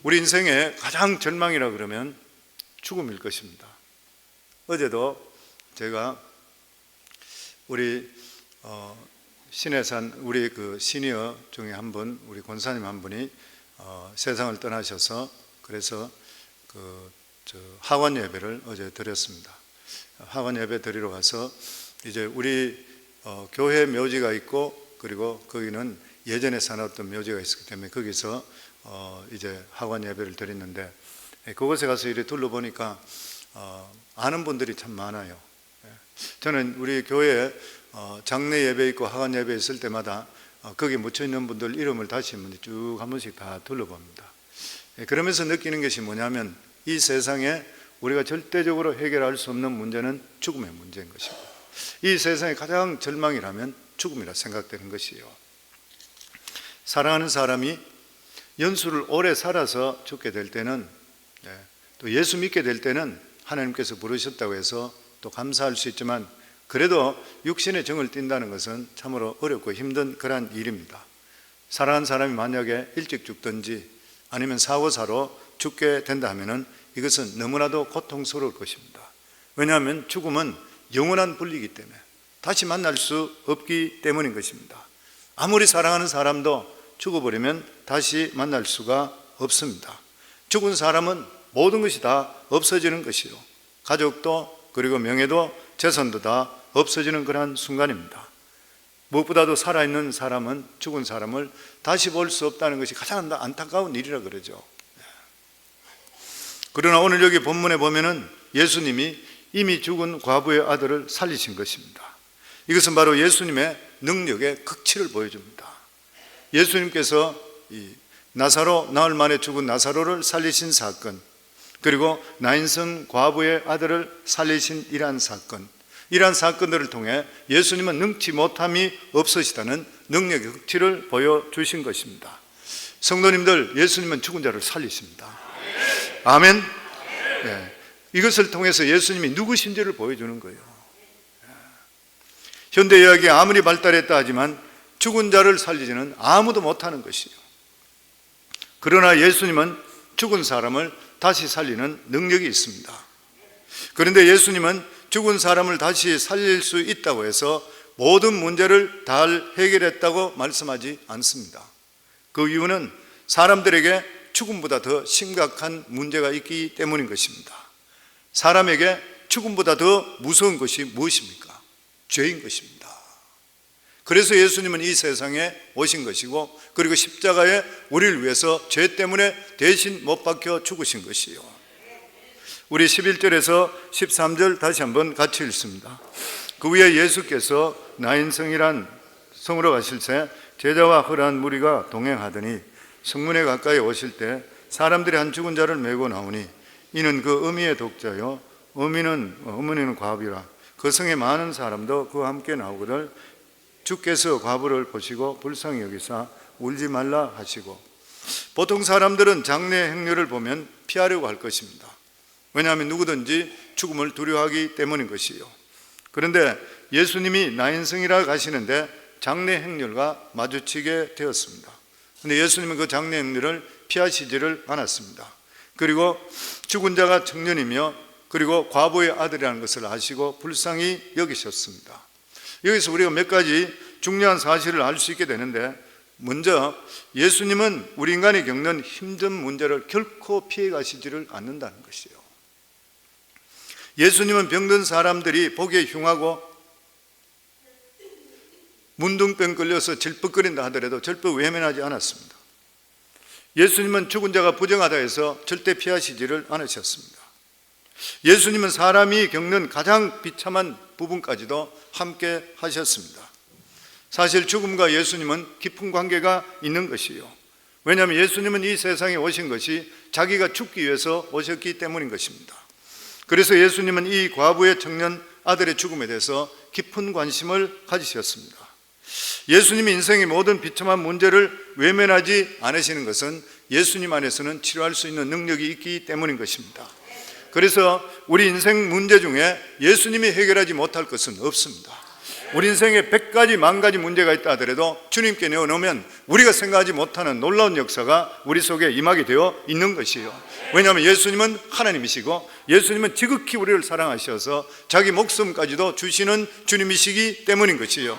우리 인생의 가장 절망이라 그러면 죽음일 것입니다. 어제도 제가 우리 신해산 우리 그 시니어 중에 한 분, 우리 권사님 한 분이 세상을 떠나셔서 그래서 하원 예배를 어제 드렸습니다. 하원 예배 드리러 가서 이제 우리 교회 묘지가 있고, 그리고 거기는 예전에 사놨던 묘지가 있었기 때문에 거기서 이제 하원 예배를 드렸는데, 그곳에 가서 이렇게 둘러보니까 아는 분들이 참 많아요. 저는 우리 교회에 장례 예배 있고 하원 예배 있을 때마다 거기 묻혀 있는 분들 이름을 다시 쭉 한 번씩 다 둘러봅니다. 그러면서 느끼는 것이 뭐냐면, 이 세상에 우리가 절대적으로 해결할 수 없는 문제는 죽음의 문제인 것입니다. 이 세상의 가장 절망이라면 죽음이라 생각되는 것이요, 사랑하는 사람이 연수를 오래 살아서 죽게 될 때는, 또 예수 믿게 될 때는 하나님께서 부르셨다고 해서 또 감사할 수 있지만, 그래도 육신의 정을 띈다는 것은 참으로 어렵고 힘든 그러한 일입니다. 사랑하는 사람이 만약에 일찍 죽든지 아니면 사고사로 죽게 된다 하면은 이것은 너무나도 고통스러울 것입니다. 왜냐하면 죽음은 영원한 분리이기 때문에 다시 만날 수 없기 때문인 것입니다. 아무리 사랑하는 사람도 죽어버리면 다시 만날 수가 없습니다. 죽은 사람은 모든 것이 다 없어지는 것이요, 가족도 그리고 명예도 재산도 다 없어지는 그러한 순간입니다. 무엇보다도 살아있는 사람은 죽은 사람을 다시 볼 수 없다는 것이 가장 안타까운 일이라 그러죠. 그러나 오늘 여기 본문에 보면은 예수님이 이미 죽은 과부의 아들을 살리신 것입니다. 이것은 바로 예수님의 능력의 극치를 보여줍니다. 예수님께서 이 나사로, 나흘 만에 죽은 나사로를 살리신 사건, 그리고 나인성 과부의 아들을 살리신 이러한 사건, 이러한 사건들을 통해 예수님은 능치 못함이 없으시다는 능력의 극치를 보여주신 것입니다. 성도님들, 예수님은 죽은 자를 살리십니다. 아멘. 이것을 통해서 예수님이 누구신지를 보여주는 거예요. 현대의학이 아무리 발달했다 하지만 죽은 자를 살리지는 아무도 못하는 것이에요. 그러나 예수님은 죽은 사람을 다시 살리는 능력이 있습니다. 그런데 예수님은 죽은 사람을 다시 살릴 수 있다고 해서 모든 문제를 다 해결했다고 말씀하지 않습니다. 그 이유는 사람들에게 죽음보다 더 심각한 문제가 있기 때문인 것입니다. 사람에게 죽음보다 더 무서운 것이 무엇입니까? 죄인 것입니다. 그래서 예수님은 이 세상에 오신 것이고, 그리고 십자가에 우리를 위해서 죄 때문에 대신 못 박혀 죽으신 것이요. 우리 11절에서 13절 다시 한번 같이 읽습니다. 그 후에 예수께서 나인성이란 성으로 가실 새 제자와 허다한 무리가 동행하더니 성문에 가까이 오실 때 사람들이 한 죽은 자를 메고 나오니 이는 그 어미의 독자요, 어머니는 과부라. 그 성에 많은 사람도 그와 함께 나오거늘 주께서 과부를 보시고 불쌍히 여기사 울지 말라 하시고. 보통 사람들은 장례 행렬을 보면 피하려고 할 것입니다. 왜냐하면 누구든지 죽음을 두려워하기 때문인 것이요. 그런데 예수님이 나인성이라 가시는데 장례 행렬과 마주치게 되었습니다. 그런데 예수님은 그 장례 행렬을 피하시지를 않았습니다. 그리고 죽은 자가 청년이며 그리고 과부의 아들이라는 것을 아시고 불쌍히 여기셨습니다. 여기서 우리가 몇 가지 중요한 사실을 알 수 있게 되는데, 먼저 예수님은 우리 인간이 겪는 힘든 문제를 결코 피해 가시지를 않는다는 것이에요. 예수님은 병든 사람들이 보기에 흉하고 문둥병 걸려서 질퍽거린다 하더라도 절대 외면하지 않았습니다. 예수님은 죽은 자가 부정하다 해서 절대 피하시지를 않으셨습니다. 예수님은 사람이 겪는 가장 비참한 부분까지도 함께 하셨습니다. 사실 죽음과 예수님은 깊은 관계가 있는 것이요, 왜냐하면 예수님은 이 세상에 오신 것이 자기가 죽기 위해서 오셨기 때문인 것입니다. 그래서 예수님은 이 과부의 청년 아들의 죽음에 대해서 깊은 관심을 가지셨습니다. 예수님이 인생의 모든 비참한 문제를 외면하지 않으시는 것은 예수님 안에서는 치료할 수 있는 능력이 있기 때문인 것입니다. 그래서 우리 인생 문제 중에 예수님이 해결하지 못할 것은 없습니다. 우리 인생에 100가지, 10,000가지 문제가 있다 하더라도 주님께 내어놓으면 우리가 생각하지 못하는 놀라운 역사가 우리 속에 임하게 되어 있는 것이에요. 왜냐하면 예수님은 하나님이시고 예수님은 지극히 우리를 사랑하셔서 자기 목숨까지도 주시는 주님이시기 때문인 것이에요.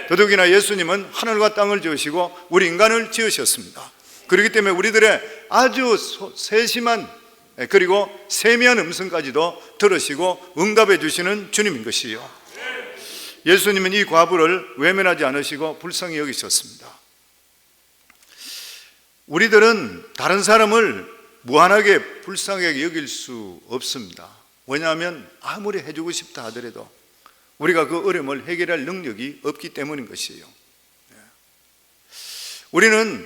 더더욱이나 예수님은 하늘과 땅을 지으시고 우리 인간을 지으셨습니다. 그렇기 때문에 우리들의 아주 세심한 그리고 세미한 음성까지도 들으시고 응답해 주시는 주님인 것이에요. 예수님은 이 과부를 외면하지 않으시고 불쌍히 여기셨습니다. 우리들은 다른 사람을 무한하게 불쌍하게 여길 수 없습니다. 왜냐하면 아무리 해주고 싶다 하더라도 우리가 그 어려움을 해결할 능력이 없기 때문인 것이에요. 우리는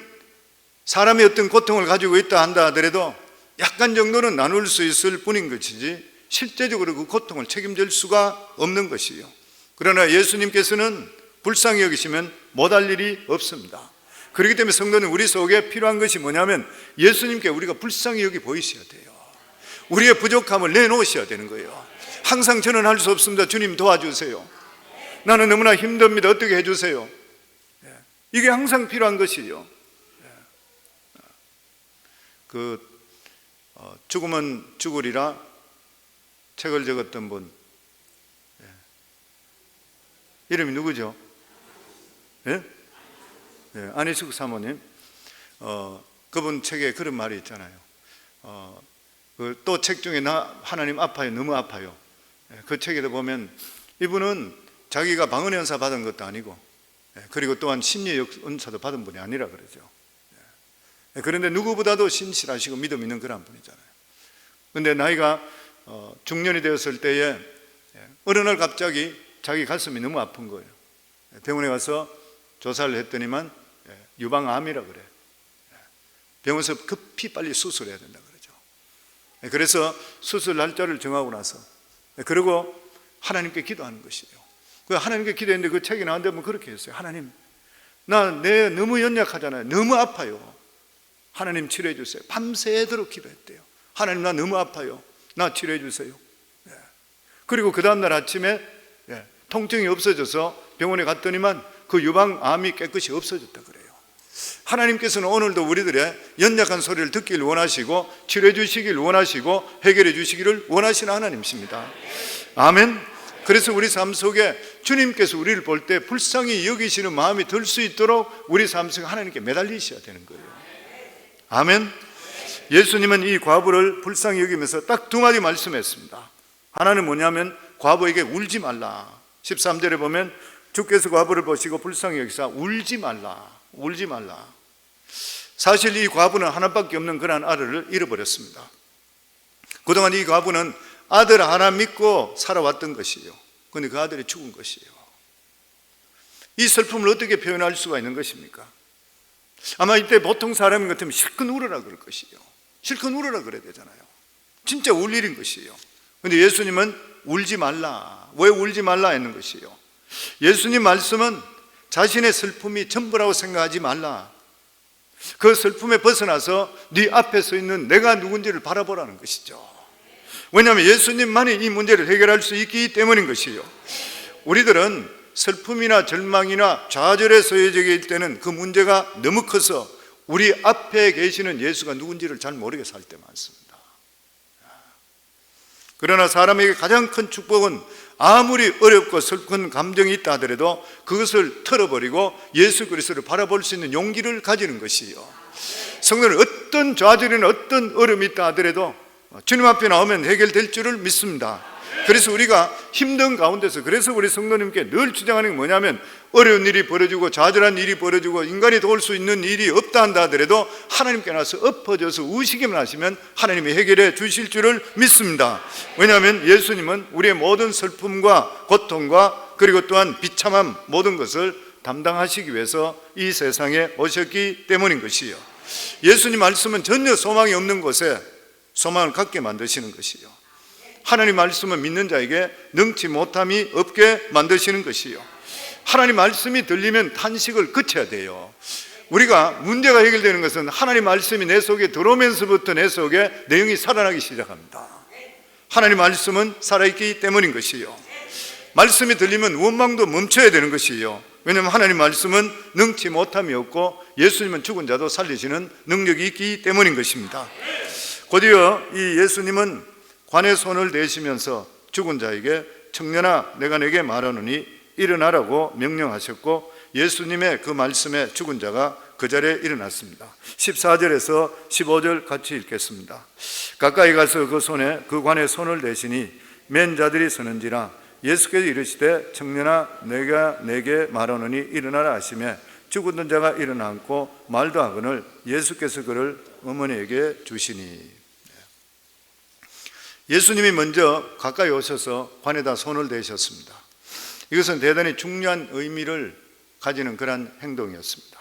사람이 어떤 고통을 가지고 있다 한다 하더라도 약간 정도는 나눌 수 있을 뿐인 것이지 실제적으로 그 고통을 책임질 수가 없는 것이에요. 그러나 예수님께서는 불쌍히 여기시면 못할 일이 없습니다. 그렇기 때문에 성도는 우리 속에 필요한 것이 뭐냐면 예수님께 우리가 불쌍히 여기 보이셔야 돼요. 우리의 부족함을 내놓으셔야 되는 거예요. 항상 저는 할 수 없습니다. 주님 도와주세요. 나는 너무나 힘듭니다. 어떻게 해주세요. 이게 항상 필요한 것이에요. 죽으면 죽으리라 책을 적었던 분 이름이 누구죠? 예? 안희숙 사모님. 그분 책에 그런 말이 있잖아요. 또 책 중에 하나님 아파요, 너무 아파요. 그 책에도 보면 이분은 자기가 방언의 은사 받은 것도 아니고 그리고 또한 심리의 은사도 받은 분이 아니라 그러죠. 그런데 누구보다도 신실하시고 믿음 있는 그런 분이잖아요. 그런데 나이가 중년이 되었을 때에 어느 날 갑자기 자기 가슴이 너무 아픈 거예요. 병원에 가서 조사를 했더니만 유방암이라 그래. 병원에서 급히 빨리 수술해야 된다 그러죠. 그래서 수술 날짜를 정하고 나서 그리고 하나님께 기도하는 것이에요. 하나님께 기도했는데 그 책에 나온 데면 그렇게 했어요. 하나님, 내 너무 연약하잖아요. 너무 아파요. 하나님 치료해 주세요. 밤새도록 기도했대요. 하나님, 나 너무 아파요. 나 치료해 주세요. 그리고 그 다음날 아침에 통증이 없어져서 병원에 갔더니만 그 유방암이 깨끗이 없어졌다 그래요. 하나님께서는 오늘도 우리들의 연약한 소리를 듣기를 원하시고 치료해 주시기를 원하시고 해결해 주시기를 원하시는 하나님이십니다. 아멘. 그래서 우리 삶 속에 주님께서 우리를 볼 때 불쌍히 여기시는 마음이 들 수 있도록 우리 삶 속에 하나님께 매달리셔야 되는 거예요. 아멘. 예수님은 이 과부를 불쌍히 여기면서 딱 두 마디 말씀했습니다. 하나는 뭐냐면 과부에게 울지 말라. 13절에 보면 주께서 과부를 보시고 불쌍히 여기사 울지 말라. 울지 말라. 사실 이 과부는 하나밖에 없는 그러한 아들을 잃어버렸습니다. 그동안 이 과부는 아들 하나 믿고 살아왔던 것이에요. 그런데 그 아들이 죽은 것이에요. 이 슬픔을 어떻게 표현할 수가 있는 것입니까? 아마 이때 보통 사람 같으면 실컷 울어라 그럴 것이에요. 실컷 울어라 그래야 되잖아요. 진짜 울 일인 것이에요. 그런데 예수님은 울지 말라. 왜 울지 말라 했는 것이에요. 예수님 말씀은 자신의 슬픔이 전부라고 생각하지 말라. 그 슬픔에 벗어나서 네 앞에 서 있는 내가 누군지를 바라보라는 것이죠. 왜냐하면 예수님만이 이 문제를 해결할 수 있기 때문인 것이에요. 우리들은 슬픔이나 절망이나 좌절에 서해질 때는 그 문제가 너무 커서 우리 앞에 계시는 예수가 누군지를 잘 모르게 살 때 많습니다. 그러나 사람에게 가장 큰 축복은 아무리 어렵고 슬픈 감정이 있다 하더라도 그것을 털어버리고 예수 그리스도를 바라볼 수 있는 용기를 가지는 것이에요. 성도는 어떤 좌절이나 어떤 어려움이 있다 하더라도 주님 앞에 나오면 해결될 줄을 믿습니다. 그래서 우리가 힘든 가운데서 그래서 우리 성도님께 늘 주장하는 게 뭐냐면 어려운 일이 벌어지고 좌절한 일이 벌어지고 인간이 도울 수 있는 일이 없다 한다 하더라도 하나님께 나서 엎어져서 우시기만 하시면 하나님이 해결해 주실 줄을 믿습니다. 왜냐하면 예수님은 우리의 모든 슬픔과 고통과 그리고 또한 비참함 모든 것을 담당하시기 위해서 이 세상에 오셨기 때문인 것이에요. 예수님 말씀은 전혀 소망이 없는 곳에 소망을 갖게 만드시는 것이에요. 하나님 말씀을 믿는 자에게 능치 못함이 없게 만드시는 것이요. 하나님 말씀이 들리면 탄식을 그쳐야 돼요. 우리가 문제가 해결되는 것은 하나님 말씀이 내 속에 들어오면서부터 내 속에 내용이 살아나기 시작합니다. 하나님 말씀은 살아있기 때문인 것이요. 말씀이 들리면 원망도 멈춰야 되는 것이에요. 왜냐하면 하나님 말씀은 능치 못함이 없고 예수님은 죽은 자도 살리시는 능력이 있기 때문인 것입니다. 곧이어 이 예수님은 관에 손을 대시면서 죽은 자에게 청년아 내가 내게 말하노니 일어나라고 명령하셨고 예수님의 그 말씀에 죽은 자가 그 자리에 일어났습니다. 14절에서 15절 같이 읽겠습니다. 가까이 가서 그 손에 그 관에 손을 대시니 맨 자들이 서는지라 예수께서 이르시되 청년아 내가 내게 말하노니 일어나라 하시매 죽었던 자가 일어나 앉고 말도 하거늘 예수께서 그를 어머니에게 주시니. 예수님이 먼저 가까이 오셔서 관에다 손을 대셨습니다. 이것은 대단히 중요한 의미를 가지는 그런 행동이었습니다.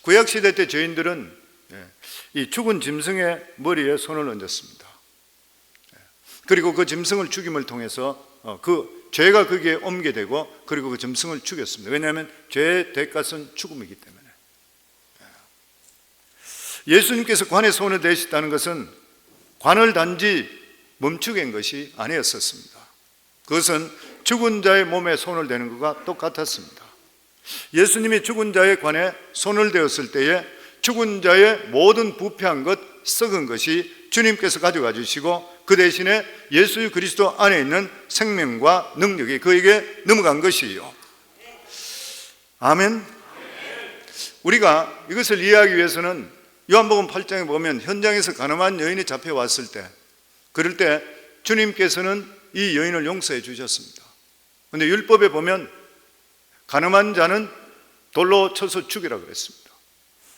구약시대 때 죄인들은 이 죽은 짐승의 머리에 손을 얹었습니다. 그리고 그 짐승을 죽임을 통해서 그 죄가 거기에 옮게 되고 그리고 그 짐승을 죽였습니다. 왜냐하면 죄의 대가는 죽음이기 때문에. 예수님께서 관에 손을 대셨다는 것은 관을 단지 멈추게 한 것이 아니었었습니다. 그것은 죽은 자의 몸에 손을 대는 것과 똑같았습니다. 예수님이 죽은 자의 관에 손을 대었을 때에 죽은 자의 모든 부패한 것, 썩은 것이 주님께서 가져가 주시고 그 대신에 예수 그리스도 안에 있는 생명과 능력이 그에게 넘어간 것이에요. 아멘. 우리가 이것을 이해하기 위해서는 요한복음 8장에 보면 현장에서 가늠한 여인이 잡혀왔을 때, 그럴 때 주님께서는 이 여인을 용서해 주셨습니다. 그런데 율법에 보면 가늠한 자는 돌로 쳐서 죽이라 그랬습니다.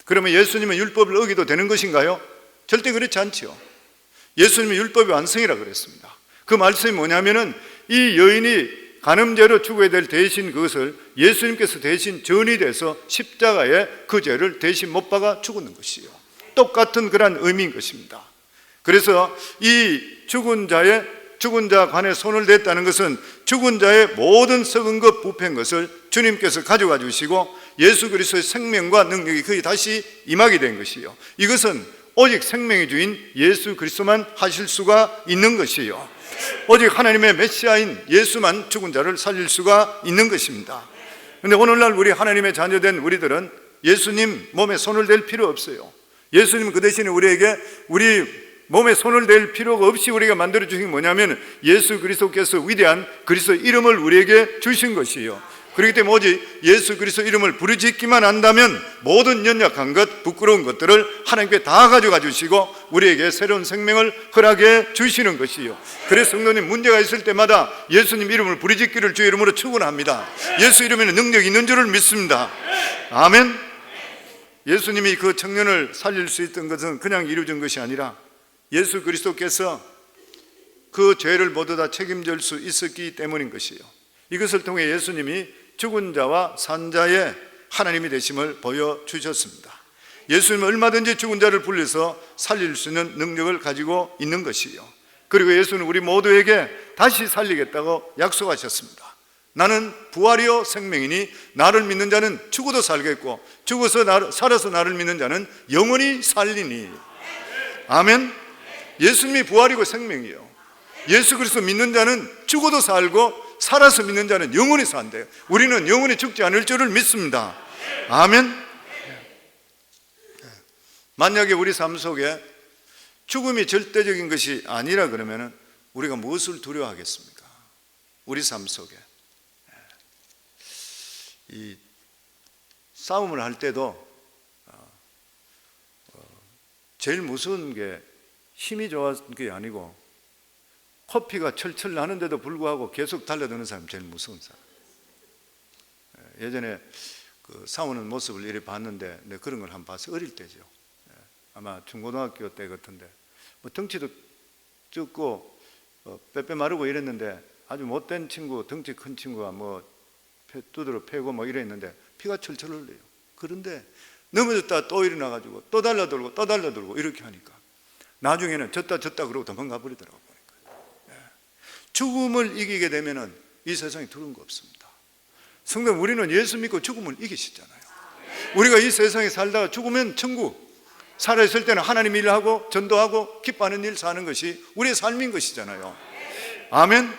그러면 예수님은 율법을 어기도 되는 것인가요? 절대 그렇지 않지요. 예수님은 율법의 완성이라 그랬습니다. 그 말씀이 뭐냐면은 이 여인이 간음죄로 죽어야 될 대신 그것을 예수님께서 대신 전이 돼서 십자가에 그 죄를 대신 못 박아 죽었는 것이요. 똑같은 그런 의미인 것입니다. 그래서 이 죽은 자 관에 손을 댔다는 것은 죽은 자의 모든 썩은 것, 부패한 것을 주님께서 가져가 주시고 예수 그리스도의 생명과 능력이 거의 다시 임하게 된 것이요. 이것은 오직 생명의 주인 예수 그리스도만 하실 수가 있는 것이요. 오직 하나님의 메시아인 예수만 죽은 자를 살릴 수가 있는 것입니다. 그런데 오늘날 우리 하나님의 자녀된 우리들은 예수님 몸에 손을 댈 필요 없어요. 예수님은 그 대신에 우리에게 우리 몸에 손을 댈 필요가 없이 우리가 만들어 주신 게 뭐냐면 예수 그리스도께서 위대한 그리스도 이름을 우리에게 주신 것이에요. 그렇기 때문에 오직 예수 그리스도 이름을 부르짖기만 한다면 모든 연약한 것, 부끄러운 것들을 하나님께 다 가져가 주시고 우리에게 새로운 생명을 허락해 주시는 것이에요. 그래서 성도님 문제가 있을 때마다 예수님 이름을 부르짖기를 주의 이름으로 축원합니다. 예수 이름에는 능력이 있는 줄을 믿습니다. 아멘. 예수님이 그 청년을 살릴 수 있던 것은 그냥 이루어진 것이 아니라 예수 그리스도께서 그 죄를 모두 다 책임질 수 있었기 때문인 것이에요. 이것을 통해 예수님이 죽은 자와 산 자의 하나님이 되심을 보여주셨습니다. 예수님은 얼마든지 죽은 자를 불러서 살릴 수 있는 능력을 가지고 있는 것이에요. 그리고 예수는 우리 모두에게 다시 살리겠다고 약속하셨습니다. 나는 부활이요 생명이니 나를 믿는 자는 죽어도 살겠고 살아서 나를 믿는 자는 영원히 살리니. 아멘. 예수님이 부활이고 생명이에요. 예수 그리스도 믿는 자는 죽어도 살고 살아서 믿는 자는 영원히 산대요. 우리는 영원히 죽지 않을 줄을 믿습니다. 아멘. 만약에 우리 삶 속에 죽음이 절대적인 것이 아니라 그러면 우리가 무엇을 두려워하겠습니까? 우리 삶 속에 이 싸움을 할 때도 제일 무서운 게 힘이 좋은 게 아니고 코피가 철철 나는데도 불구하고 계속 달려드는 사람이 제일 무서운 사람. 예전에 그 싸우는 모습을 이렇게 봤는데 내가 그런 걸 한번 봤어요. 어릴 때죠. 아마 중고등학교 때 같은데 뭐 덩치도 적고 빼빼 마르고 이랬는데 아주 못된 친구, 덩치 큰 친구가 뭐 두드러 패고 뭐 이랬는데 피가 철철 흘려요. 그런데 넘어졌다 또 일어나가지고 또 달려들고 이렇게 하니까 나중에는 졌다 그러고 도망가 버리더라고요. 죽음을 이기게 되면은 이 세상에 두려운 거 없습니다. 성도 우리는 예수 믿고 죽음을 이기시잖아요. 우리가 이 세상에 살다가 죽으면 천국, 살아있을 때는 하나님 일하고 전도하고 기뻐하는 일 사는 것이 우리의 삶인 것이잖아요. 아멘.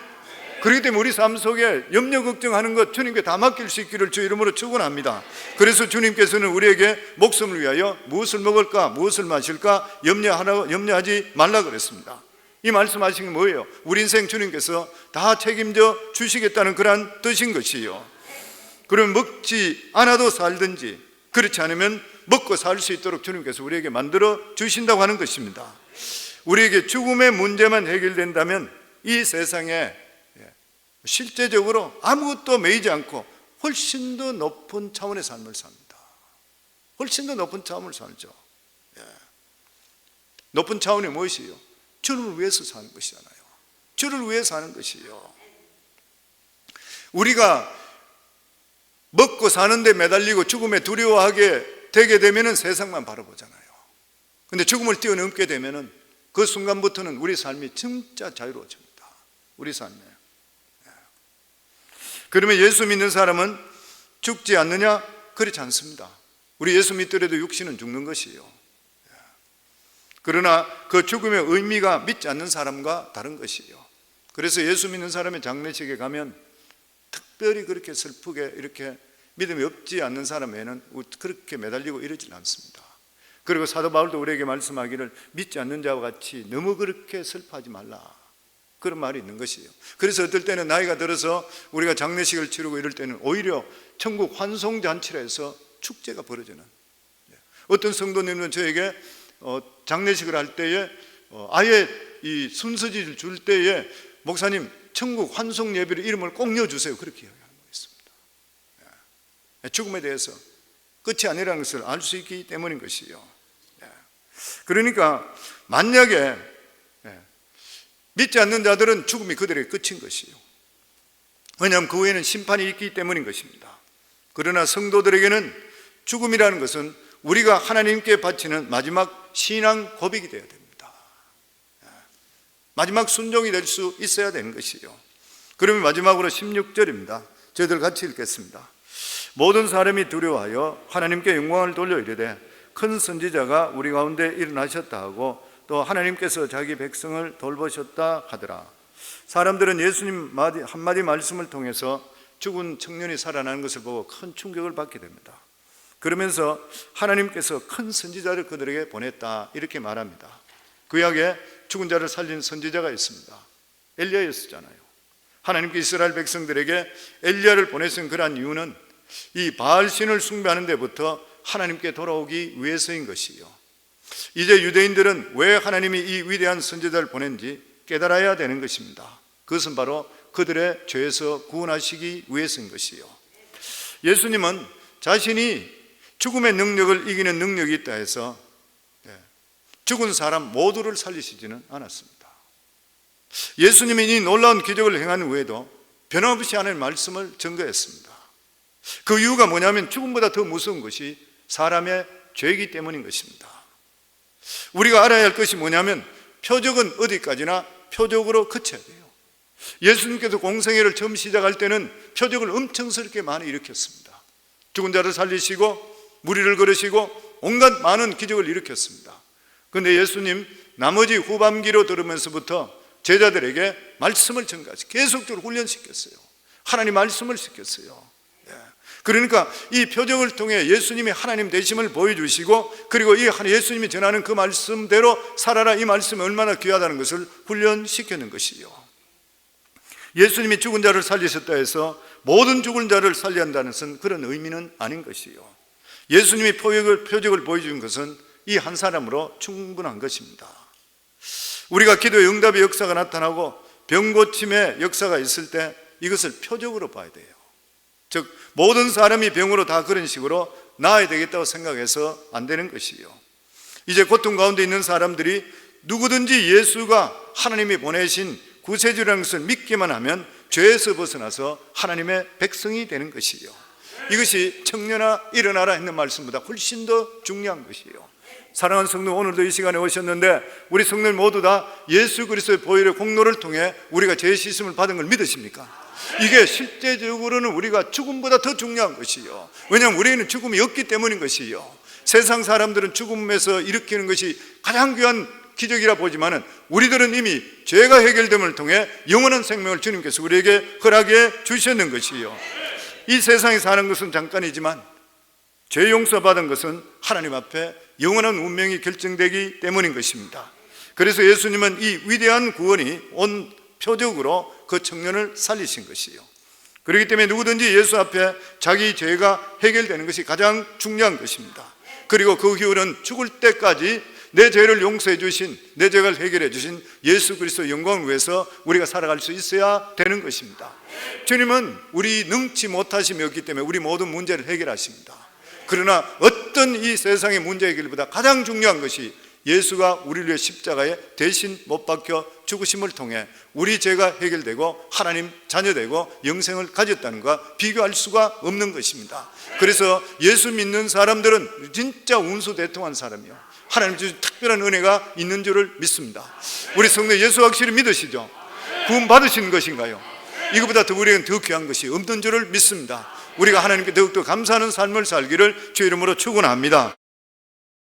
그렇기 때문에 우리 삶 속에 염려 걱정하는 것 주님께 다 맡길 수 있기를 주 이름으로 축원합니다. 그래서 주님께서는 우리에게 목숨을 위하여 무엇을 먹을까 무엇을 마실까 염려하지 말라 그랬습니다. 이 말씀하신 게 뭐예요? 우리 인생 주님께서 다 책임져 주시겠다는 그러한 뜻인 것이요. 그럼 먹지 않아도 살든지 그렇지 않으면 먹고 살 수 있도록 주님께서 우리에게 만들어 주신다고 하는 것입니다. 우리에게 죽음의 문제만 해결된다면 이 세상에 실제적으로 아무것도 매이지 않고 훨씬 더 높은 차원의 삶을 삽니다. 훨씬 더 높은 차원을 살죠. 높은 차원이 무엇이요? 주를 위해서 사는 것이잖아요. 주를 위해 사는 것이요. 우리가 먹고 사는데 매달리고 죽음에 두려워하게 되게 되면 세상만 바라보잖아요. 근데 죽음을 뛰어넘게 되면 그 순간부터는 우리 삶이 진짜 자유로워집니다. 우리 삶에. 그러면 예수 믿는 사람은 죽지 않느냐? 그렇지 않습니다. 우리 예수 믿더라도 육신은 죽는 것이에요. 그러나 그 죽음의 의미가 믿지 않는 사람과 다른 것이에요. 그래서 예수 믿는 사람의 장례식에 가면 특별히 그렇게 슬프게 이렇게 믿음이 없지 않는 사람에는 그렇게 매달리고 이러지 않습니다. 그리고 사도 바울도 우리에게 말씀하기를 믿지 않는 자와 같이 너무 그렇게 슬퍼하지 말라, 그런 말이 있는 것이에요. 그래서 어떨 때는 나이가 들어서 우리가 장례식을 치르고 이럴 때는 오히려 천국 환송잔치라 해서 축제가 벌어지는, 어떤 성도님은 저에게 장례식을 할 때에 아예 이 순서지를 줄 때에 목사님 천국 환송 예배로 이름을 꼭 넣어주세요, 그렇게 이야기하는 거 있습니다. 죽음에 대해서 끝이 아니라는 것을 알 수 있기 때문인 것이요. 그러니까 만약에 믿지 않는 자들은 죽음이 그들의 끝인 것이요. 왜냐하면 그 후에는 심판이 있기 때문인 것입니다. 그러나 성도들에게는 죽음이라는 것은 우리가 하나님께 바치는 마지막 신앙 고백이 되어야 됩니다. 마지막 순종이 될 수 있어야 되는 것이요. 그러면 마지막으로 16절입니다. 저희들 같이 읽겠습니다. 모든 사람이 두려워하여 하나님께 영광을 돌려 이르되 큰 선지자가 우리 가운데 일어나셨다 하고 또 하나님께서 자기 백성을 돌보셨다 하더라. 사람들은 예수님 한마디 말씀을 통해서 죽은 청년이 살아나는 것을 보고 큰 충격을 받게 됩니다. 그러면서 하나님께서 큰 선지자를 그들에게 보냈다, 이렇게 말합니다. 구약에 죽은 자를 살린 선지자가 있습니다. 엘리야였잖아요. 하나님께 이스라엘 백성들에게 엘리야를 보내신 그러한 이유는 이 바알신을 숭배하는 데부터 하나님께 돌아오기 위해서인 것이요. 이제 유대인들은 왜 하나님이 이 위대한 선지자를 보낸지 깨달아야 되는 것입니다. 그것은 바로 그들의 죄에서 구원하시기 위해서인 것이요. 예수님은 자신이 죽음의 능력을 이기는 능력이 있다 해서 죽은 사람 모두를 살리시지는 않았습니다. 예수님이 이 놀라운 기적을 행한 후에도 변함없이 하나님의 말씀을 증거했습니다. 그 이유가 뭐냐면 죽음보다 더 무서운 것이 사람의 죄이기 때문인 것입니다. 우리가 알아야 할 것이 뭐냐면 표적은 어디까지나 표적으로 그쳐야 돼요. 예수님께서 공생애를 처음 시작할 때는 표적을 엄청스럽게 많이 일으켰습니다. 죽은 자를 살리시고 무리를 걸으시고 온갖 많은 기적을 일으켰습니다. 그런데 예수님 나머지 후반기로 들으면서부터 제자들에게 말씀을 전가하시 계속적으로 훈련시켰어요. 하나님 말씀을 시켰어요. 그러니까 이 표적을 통해 예수님이 하나님 되심을 보여주시고, 그리고 이 예수님이 전하는 그 말씀대로 살아라, 이 말씀이 얼마나 귀하다는 것을 훈련시키는 것이요. 예수님이 죽은 자를 살리셨다 해서 모든 죽은 자를 살려야 한다는 것은 그런 의미는 아닌 것이요. 예수님이 표적을 보여준 것은 이 한 사람으로 충분한 것입니다. 우리가 기도의 응답의 역사가 나타나고 병고침의 역사가 있을 때 이것을 표적으로 봐야 돼요. 즉 모든 사람이 병으로 다 그런 식으로 나아야 되겠다고 생각해서 안 되는 것이요. 이제 고통 가운데 있는 사람들이 누구든지 예수가 하나님이 보내신 구세주라는 것을 믿기만 하면 죄에서 벗어나서 하나님의 백성이 되는 것이요. 이것이 청년아 일어나라 했는 말씀보다 훨씬 더 중요한 것이요. 사랑하는 성도, 오늘도 이 시간에 오셨는데 우리 성도들 모두 다 예수 그리스도의 보혈의 공로를 통해 우리가 죄 씻음을 받은 걸 믿으십니까? 이게 실제적으로는 우리가 죽음보다 더 중요한 것이요. 왜냐하면 우리에는 죽음이 없기 때문인 것이요. 세상 사람들은 죽음에서 일으키는 것이 가장 귀한 기적이라 보지만은 우리들은 이미 죄가 해결됨을 통해 영원한 생명을 주님께서 우리에게 허락해 주셨는 것이요, 이 세상에 사는 것은 잠깐이지만 죄 용서받은 것은 하나님 앞에 영원한 운명이 결정되기 때문인 것입니다. 그래서 예수님은 이 위대한 구원이 온 표적으로 그 청년을 살리신 것이요, 그렇기 때문에 누구든지 예수 앞에 자기 죄가 해결되는 것이 가장 중요한 것입니다. 그리고 그 후에는 죽을 때까지 내 죄를 용서해 주신, 내 죄를 해결해 주신 예수 그리스도의 영광을 위해서 우리가 살아갈 수 있어야 되는 것입니다. 주님은 우리 능치 못하심이 없기 때문에 우리 모든 문제를 해결하십니다. 그러나 어떤 이 세상의 문제 해결보다 가장 중요한 것이 예수가 우리를 위해 십자가에 대신 못 박혀 죽으심을 통해 우리 죄가 해결되고 하나님 자녀되고 영생을 가졌다는 것과 비교할 수가 없는 것입니다. 그래서 예수 믿는 사람들은 진짜 운수대통한 사람이요, 하나님 주신 특별한 은혜가 있는 줄을 믿습니다. 우리 성도 예수 확실히 믿으시죠? 구원 받으신 것인가요? 이것보다 더 우리에겐 더 귀한 것이 없는 줄을 믿습니다. 우리가 하나님께 더욱더 감사하는 삶을 살기를 주 이름으로 축원합니다.